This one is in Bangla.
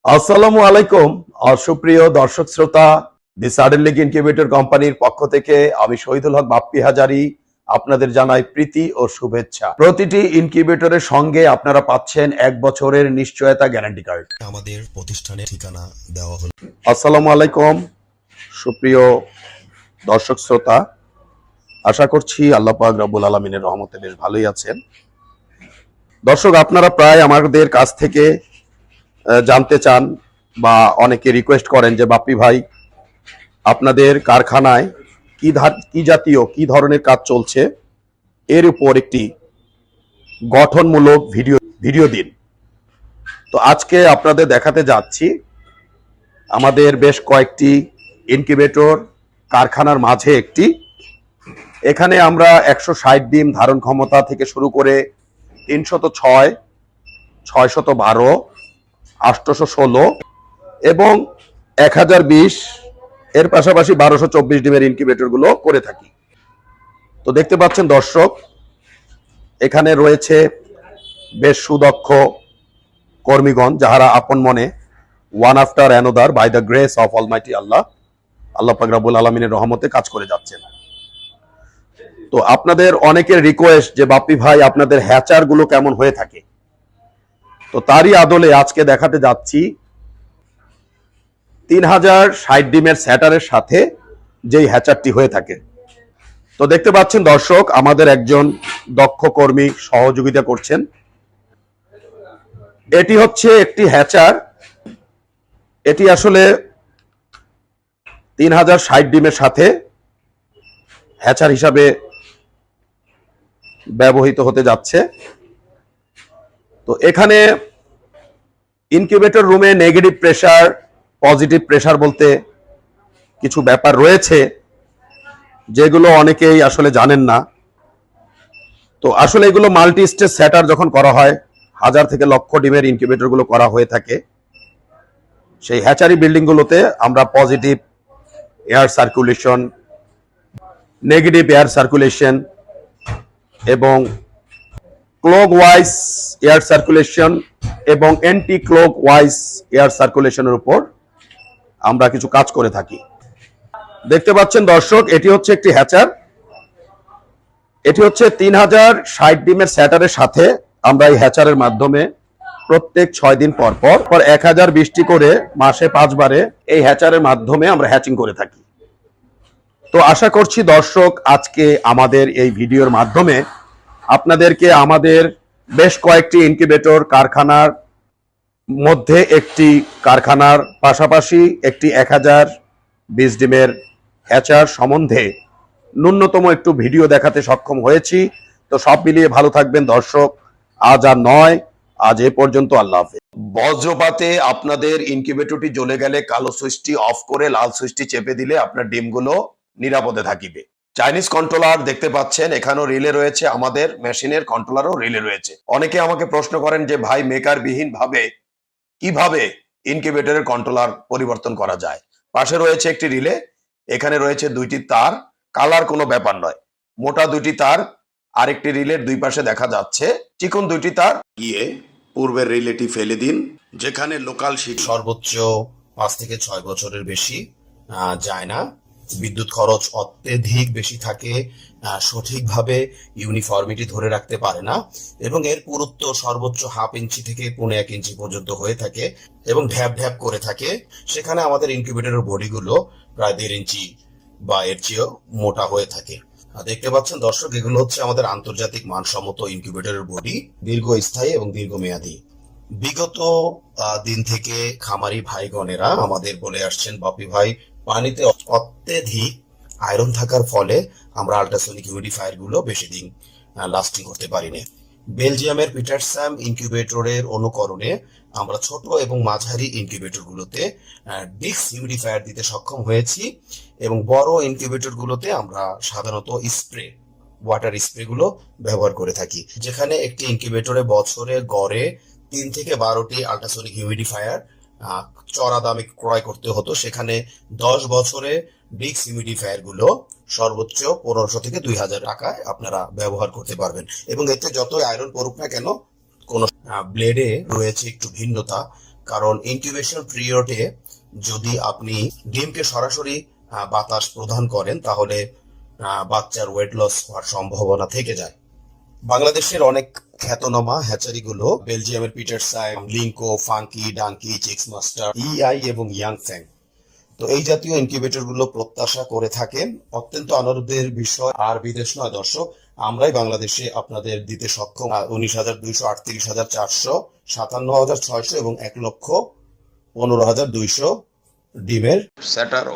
আসসালামু আলাইকুম। সুপ্রিয় দর্শক শ্রোতা, দি সাডেন লিগ ইনকিউবেটর কোম্পানির পক্ষ থেকে আমি শহীদুল হক বাপ্পি হাজারি আপনাদের জানাই প্রীতি ও শুভেচ্ছা। প্রতিটি ইনকিউবেটরের সঙ্গে আপনারা পাচ্ছেন 1 বছরের নিশ্চয়তা গ্যারান্টি কার্ড। আমাদের প্রতিষ্ঠানের ঠিকানা দেওয়া হলো। আসসালামু আলাইকুম সুপ্রিয় দর্শক শ্রোতা, আশা করছি আল্লাহ পাক রব্বুল আলামিনের রহমতে বেশ ভালোই আছেন। দর্শক, আপনারা প্রায় আমাদের কাছ থেকে জানতে চান বা অনেকে রিকোয়েস্ট করেন যে বাপ্পি ভাই, আপনাদের কারখানায় কি জাতীয় কি ধরনের কাজ চলছে এর উপর একটি গঠনমূলক ভিডিও দিন। তো আজকে আপনাদের দেখাতে যাচ্ছি আমাদের বেশ কয়েকটি ইনকিউবেটর কারখানার মাঝে একটি। এখানে আমরা 160 ডিম ধারণ ক্ষমতা থেকে শুরু করে 306, 612, 816 এবং 1020 এর পাশাপাশি 1224 ডিমের ইনকিউবেটর গুলো করে থাকি। তো দেখতে পাচ্ছেন দর্শক, এখানে রয়েছে বেশ সুদক্ষ কর্মীগণ, যাহারা আপন মনে one after another by the grace of almighty আল্লাহ পাক রব্বুল আলামিনের রহমতে কাজ করে যাচ্ছেন। তো আপনাদের অনেকের রিকোয়েস্ট যে বাপ্পি ভাই আপনাদের হ্যাচার গুলো কেমন হয়ে থাকে, তো তারই আদলে আজকে দেখাতে যাচ্ছি 3060 ডিমের স্যাটারের সাথে যেই হ্যাচারটি হয়ে থাকে। তো দেখতে পাচ্ছেন দর্শক, আমাদের একজন দক্ষ কর্মী সহযোগিতা করছেন। এটি হচ্ছে একটি হ্যাচার। এটি আসলে 3060 ডিমের সাথে হ্যাচার হিসাবে ব্যবহৃত হতে যাচ্ছে। তো এখানে ইনকিউবেটর রুমে নেগেটিভ প্রেসার, পজিটিভ প্রেসার বলতে কিছু ব্যাপার রয়েছে যেগুলো অনেকেই আসলে জানেন না। তো আসলে এগুলো মাল্টি স্টেজ সেটার যখন করা হয়, 1000 থেকে লক্ষ ডিমের ইনকিউবেটর গুলো করা হয়ে থাকে, সেই হ্যাচারি বিল্ডিং গুলোতে আমরা positive air circulation, negative air circulation এবং ক্লক ওয়াইজ এয়ার সার্কুলেশন এবং অ্যান্টি ক্লক ওয়াইজ এয়ার সার্কুলেশনের উপর আমরা কিছু কাজ করে থাকি। দেখতে পাচ্ছেন দর্শক, এটি হচ্ছে একটি হ্যাচার। এটি হচ্ছে 3060 ডিমের স্যাটারের সাথে আমরা এই হ্যাচারের মাধ্যমে প্রত্যেক 6 দিন পর 1020টি করে মাসে 5 বারে এই হ্যাচারের মাধ্যমে আমরা হ্যাচিং করে থাকি। তো আশা করছি দর্শক, আজকে আমাদের এই ভিডিওর মাধ্যমে আপনাদেরকে আমাদের বেশ কয়েকটি ইনকিউবেটর কারখানার মধ্যে একটি কারখানার পাশাপাশি একটি 1020 ডিমের হ্যাচার সম্বন্ধে ন্যূনতম একটু ভিডিও দেখাতে সক্ষম হয়েছি। তো সব মিলিয়ে ভালো থাকবেন দর্শক। আজ আর নয়, আজ এ পর্যন্ত। আল্লাহ হাফেজ। বজ্রপাতে আপনাদের ইনকিউবেটরটি জ্বলে গেলে কালো সুইচটি অফ করে লাল সুইচটি চেপে দিলে আপনার ডিমগুলো নিরাপদে থাকিবে। চাইনিজ কন্ট্রোলার দেখতে পাচ্ছেন, এখানেও রিলে রয়েছে, আমাদের মেশিনের কন্ট্রোলারও রিলে রয়েছে। অনেকে আমাকে প্রশ্ন করেন যে ভাই, মেকার বিহীন ভাবে কিভাবে ইনকিউবেটরের কন্ট্রোলার পরিবর্তন করা যায়। পাশে রয়েছে একটি রিলে, এখানে রয়েছে 2টি তার, কালার কোনো ব্যাপার নয়। মোটা 2টি তার, আরেকটি রিলের দুই পাশে দেখা যাচ্ছে চিকন 2টি তার। গিয়ে পূর্বের রিলেটি ফেলে দিন, যেখানে লোকাল শিট সর্বোচ্চ 5 থেকে 6 বছরের বেশি যায় না। বিদ্যুৎ খরচ অত্যধিক বেশি থাকে, সঠিকভাবে ইউনিফর্মিটি ধরে রাখতে পারে না এবং এর পুরুত্ব সর্বোচ্চ 1/2 ইঞ্চি থেকে 1.5 ইঞ্চি পর্যন্ত হয়ে থাকে এবং ঢ্যাপ ঢ্যাপ করে থাকে। সেখানে আমাদের ইনকিউবেটরের বডিগুলো প্রায় 1.5 ইঞ্চি বা এর চেয়েও মোটা হয়ে থাকে। দেখতে পাচ্ছেন দর্শক, এগুলো হচ্ছে আমাদের আন্তর্জাতিক মানসম্মত ইনকিউবেটরের বডি, দীর্ঘস্থায়ী এবং দীর্ঘমেয়াদী। বিগত দিন থেকে খামারি ভাইগণেরা আমাদের বলে আসছেন, বাপ্পি ভাই, পানিতে অত্যধিক আয়রন থাকার ফলে আমরা আল্ট্রাসনিক হিউমিডিফায়ার গুলো বেশি দিন লাস্টিং করতে পারি না। বেলজিয়ামের পিটারস্যাম ইনকিউবেটরের অনুকরণে আমরা ছোট এবং মাঝারি ইনকিউবেটর গুলোতে ডিক্স হিউমিডিফায়ার দিতে সক্ষম হয়েছি এবং বড় ইনকিউবেটর গুলোতে আমরা সাধারণত ওয়াটার স্প্রে গুলো ব্যবহার করে থাকি। যেখানে একটি ইনকিউবেটরে বছরে গড়ে 3 থেকে 12টি আল্ট্রাসনিক হিউমিডিফায়ার চড়া দামে ক্রয় করতে হতো, সেখানে 10 বছরে ডিক্স হিউমিডিফায়ার গুলো সর্বোচ্চ 1500 থেকে 2000 টাকায় আপনারা ব্যবহার করতে পারবেন এবং এতে যতই আয়রন পড়ুক না কেন, কোন ব্লেডে রয়েছে একটু ভিন্নতা, কারণ ইনকিউবেশন পিরিয়ডে যদি আপনি ডিমকে সরাসরি বাতাস প্রদান করেন তাহলে বাচ্চার ওয়েট লস হওয়ার সম্ভাবনা থেকে যায়। বাংলাদেশের অনেক খ্যাতনামা হ্যাচারিগুলো বেলজিয়ামের পিটারসাইম, লিঙ্কো, ফাঙ্কি, ডাঙ্কি, চিক্স মাস্টার, ইআই এবং ইয়াংফ্যাং, তো এই জাতীয় ইনকিউবেটর গুলো প্রত্যাশা করে থাকেন। অত্যন্ত আনন্দের বিষয় আর বিদেশ নয় দর্শক, আমরাই বাংলাদেশে আপনাদের দিতে সক্ষম 19,200, 38,400, 57,600 এবং 1,15,200 ডিমের স্যাটার